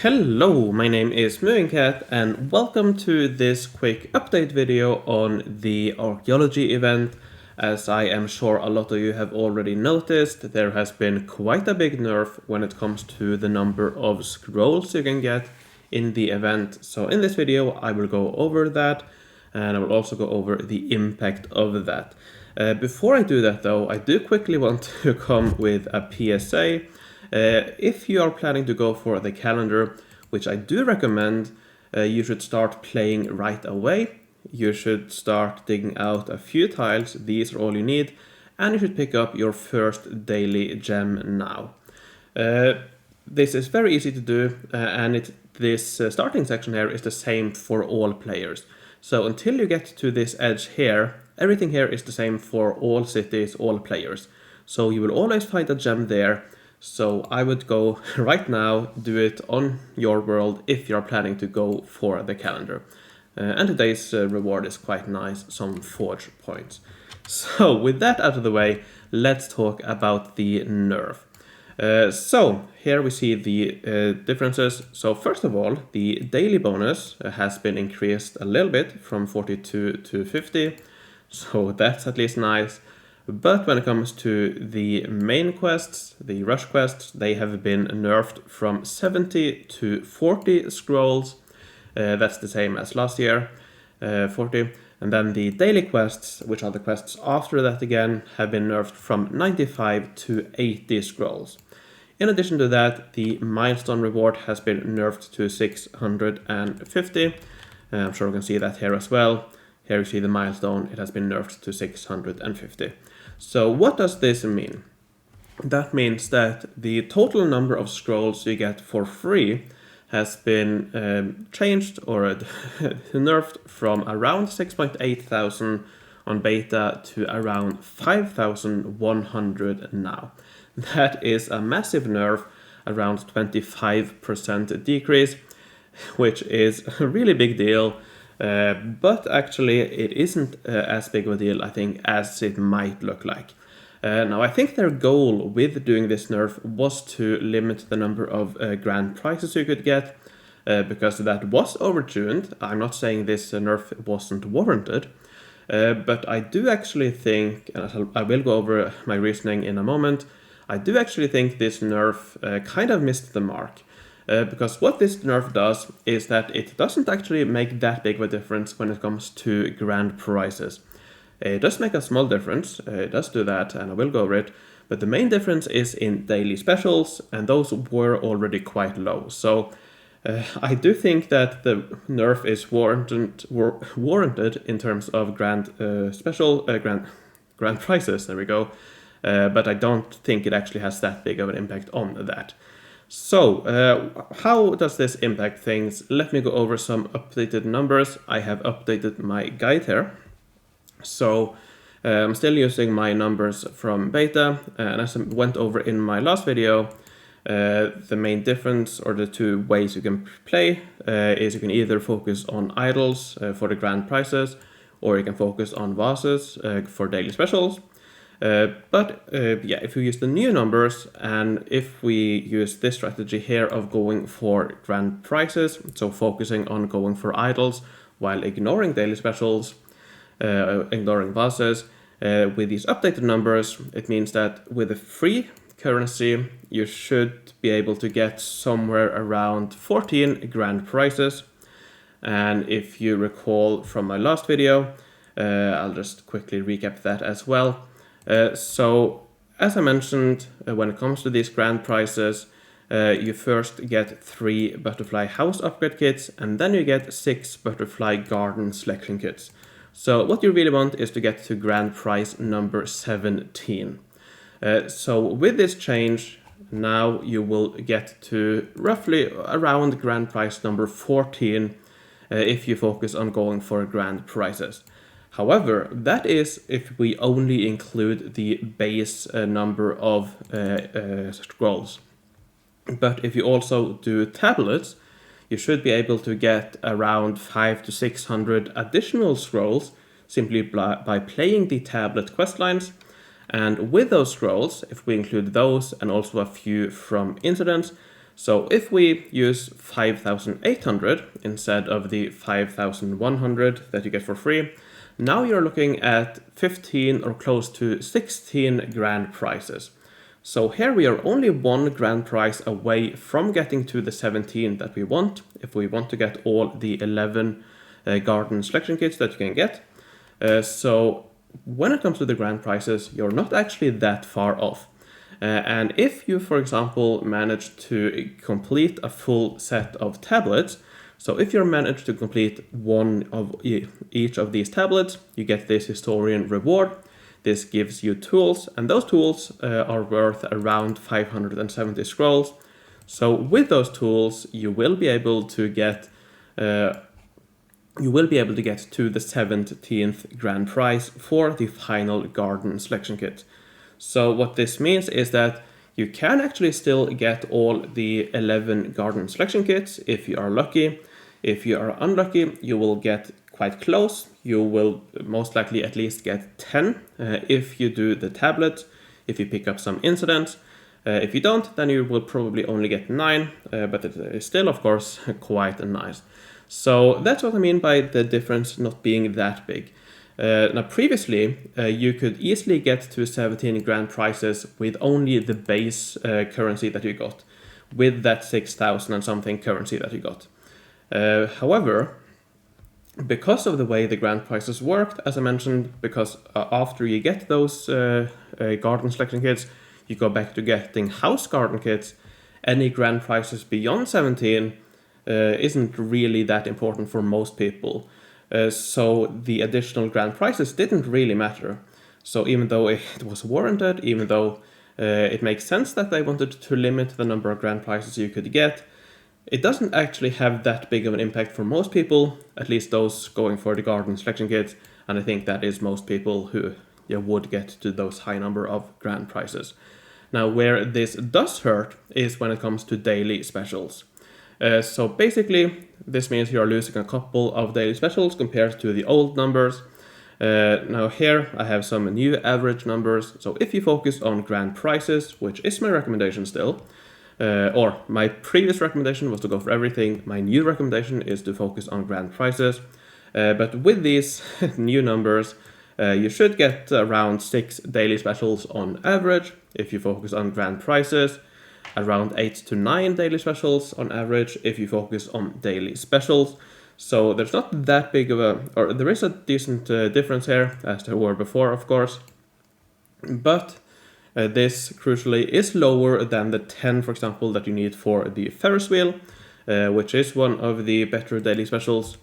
Hello, my name is Movingcat and welcome to this quick update video on the Archaeology event. As I am sure a lot of you have already noticed, there has been quite a big nerf when it comes to the number of scrolls you can get in the event. So in this video I will go over that and I will also go over the impact of that. Before I do that though, I do quickly want to come with a PSA. If you are planning to go for the calendar, which I do recommend, you should start playing right away. You should start digging out a few tiles, these are all you need, and you should pick up your first daily gem now. This is very easy to do, and this starting section here is the same for all players. So until you get to this edge here, everything here is the same for all cities, all players. So you will always find a gem there. So I would go right now, do it on your world if you're planning to go for the calendar. And today's reward is quite nice, some forge points. So with that out of the way, let's talk about the nerf. So here we see the differences. So first of all, the daily bonus has been increased a little bit from 42 to 50. So that's at least nice. But when it comes to the main quests, the rush quests, they have been nerfed from 70 to 40 scrolls. That's the same as last year, 40. And then the daily quests, which are the quests after that again, have been nerfed from 95 to 80 scrolls. In addition to that, the milestone reward has been nerfed to 650. I'm sure you can see that here as well. Here you see the milestone, it has been nerfed to 650. So what does this mean? That means that the total number of scrolls you get for free has been changed or nerfed from around 6.8 thousand on beta to around 5,100 now. That is a massive nerf, around 25% decrease, which is a really big deal. But actually it isn't as big of a deal, I think, as it might look like. Now I think their goal with doing this nerf was to limit the number of grand prizes you could get, because that was overtuned. I'm not saying this nerf wasn't warranted, but I do actually think, and I will go over my reasoning in a moment, I do actually think this nerf kind of missed the mark. Because what this nerf does is that it doesn't actually make that big of a difference when it comes to grand prizes. It does make a small difference, it does do that, and I will go over it, but the main difference is in daily specials, and those were already quite low. So I do think that the nerf is warranted in terms of grand prizes, there we go, but I don't think it actually has that big of an impact on that. So, how does this impact things? Let me go over some updated numbers. I have updated my guide here. So, I'm still using my numbers from beta, and as I went over in my last video, the main difference, or the two ways you can play, is you can either focus on idols for the grand prizes, or you can focus on vases for daily specials. But if we use the new numbers, and if we use this strategy here of going for grand prizes, so focusing on going for idols while ignoring daily specials, ignoring vases, with these updated numbers, it means that with a free currency, you should be able to get somewhere around 14 grand prizes. And if you recall from my last video, I'll just quickly recap that as well. So, as I mentioned, when it comes to these grand prizes, you first get 3 butterfly house upgrade kits, and then you get 6 butterfly garden selection kits. So what you really want is to get to grand prize number 17. So with this change, now you will get to roughly around grand prize number 14 if you focus on going for grand prizes. However, that is if we only include the base number of scrolls. But if you also do tablets, you should be able to get around 500 to 600 additional scrolls simply by playing the tablet questlines. And with those scrolls, if we include those and also a few from incidents, So if we use 5,800 instead of the 5,100 that you get for free, now you're looking at 15 or close to 16 grand prizes. So here we are only one grand prize away from getting to the 17 that we want, if we want to get all the 11 garden selection kits that you can get. So when it comes to the grand prizes, you're not actually that far off. And if you, for example, manage to complete a full set of tablets, so if you manage to complete one of each of these tablets, you get this historian reward. This gives you tools, and those tools are worth around 570 scrolls. So with those tools, you will be able to get to the 17th grand prize for the final garden selection kit. So what this means is that you can actually still get all the 11 garden selection kits if you are lucky. If you are unlucky, you will get quite close. You will most likely at least get 10 if you do the tablet, if you pick up some incidents. If you don't, then you will probably only get 9, but it is still, of course, quite nice. So that's what I mean by the difference not being that big. Now previously, you could easily get to 17 grand prizes with only the base currency that you got, with that 6,000 and something currency that you got. However, because of the way the grand prizes worked, as I mentioned, because after you get those garden selection kits, you go back to getting house garden kits, any grand prizes beyond 17 isn't really that important for most people. So the additional grand prizes didn't really matter. So even though it was warranted, even though it makes sense that they wanted to limit the number of grand prizes you could get, it doesn't actually have that big of an impact for most people, at least those going for the garden selection kits, and I think that is most people who would get to those high number of grand prizes. Now where this does hurt is when it comes to daily specials. So basically this means you are losing a couple of daily specials compared to the old numbers. Now here I have some new average numbers, so if you focus on grand prizes, which is my recommendation still, or my previous recommendation was to go for everything. My new recommendation is to focus on grand prizes. But with these new numbers, you should get around 6 daily specials on average if you focus on grand prizes, around 8 to 9 daily specials on average if you focus on daily specials. So there's not that big of or there is a decent difference here, as there were before, of course. But this, crucially, is lower than the 10, for example, that you need for the Ferris wheel, which is one of the better daily specials.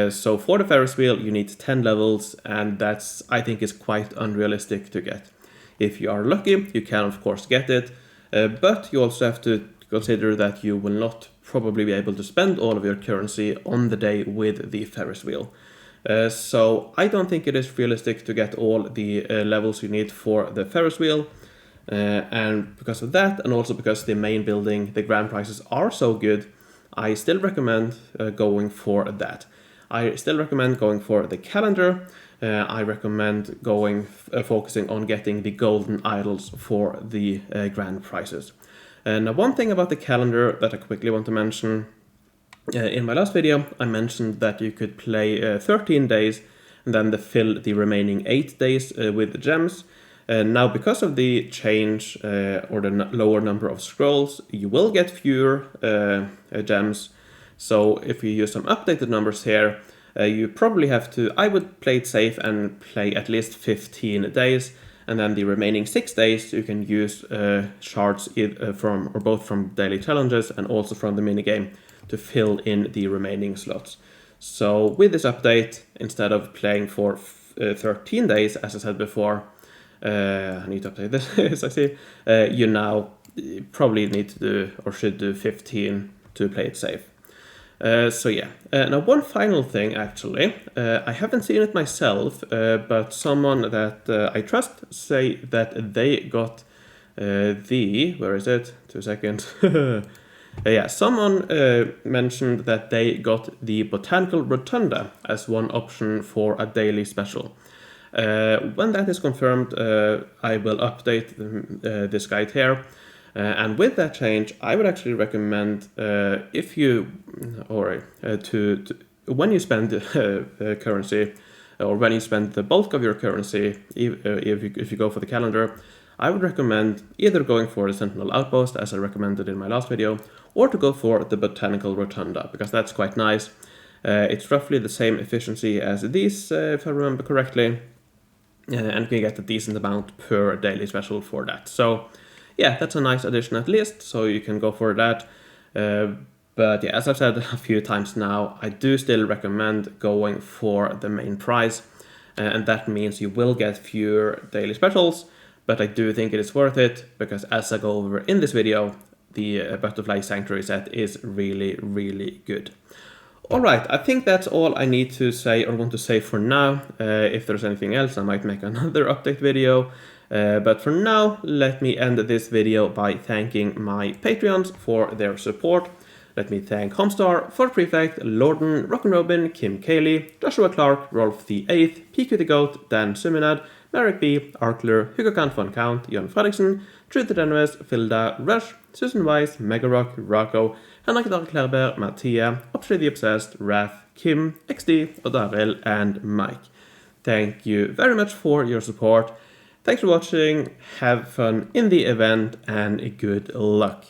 So for the Ferris wheel, you need 10 levels, and that's, I think, is quite unrealistic to get. If you are lucky, you can, of course, get it, but you also have to consider that you will not probably be able to spend all of your currency on the day with the Ferris wheel. So I don't think it is realistic to get all the levels you need for the Ferris wheel. And because of that, and also because the main building, the grand prizes are so good, I still recommend going for that. I still recommend going for the calendar. I recommend focusing on getting the golden idols for the grand prizes. Now one thing about the calendar that I quickly want to mention, in my last video I mentioned that you could play 13 days and then fill the remaining 8 days with the gems. Now because of the change or the lower number of scrolls, you will get fewer gems. So if you use some updated numbers here, you probably have to, I would play it safe and play at least 15 days, and then the remaining 6 days you can use shards both from daily challenges and also from the minigame to fill in the remaining slots. So with this update, instead of playing for 13 days, as I said before, I need to update this, as I see, you now probably need to do, or should do, 15 to play it safe. So yeah, now one final thing actually, I haven't seen it myself, but someone that I trust say that they got where is it? 2 seconds. Yeah, someone mentioned that they got the Botanical Rotunda as one option for a daily special. When that is confirmed, I will update this guide here. And with that change, I would actually recommend if you, or when you spend currency, or when you spend the bulk of your currency, if you go for the calendar, I would recommend either going for the Sentinel Outpost, as I recommended in my last video, or to go for the Botanical Rotunda, because that's quite nice. It's roughly the same efficiency as these, if I remember correctly, and you can get a decent amount per daily special for that. So yeah, that's a nice addition at least, so you can go for that. But yeah, as I've said a few times now, I do still recommend going for the main prize, and that means you will get fewer daily specials, but I do think it is worth it, because as I go over in this video, the Butterfly Sanctuary set is really, really good. Alright, I think that's all I need to say or want to say for now. If there's anything else, I might make another update video. But for now, let me end this video by thanking my Patreons for their support. Let me thank Homestar, Fort Prefect, Lorden, Rock'n'Robin, Kim Cayley, Joshua Clark, Rolf the 8th, PQ the Goat, Dan Suminad, Merrick B, Arkler, Hugo Kant von Count, Jon Fredriksen, Trude Denves, Filda, Rush, Susan Weiss, Megarock, Rocco, Henrik Darklerber, Mattia, Opshay the Obsessed, Wrath, Kim, XD, Odarel, and Mike. Thank you very much for your support. Thanks for watching, have fun in the event, and good luck.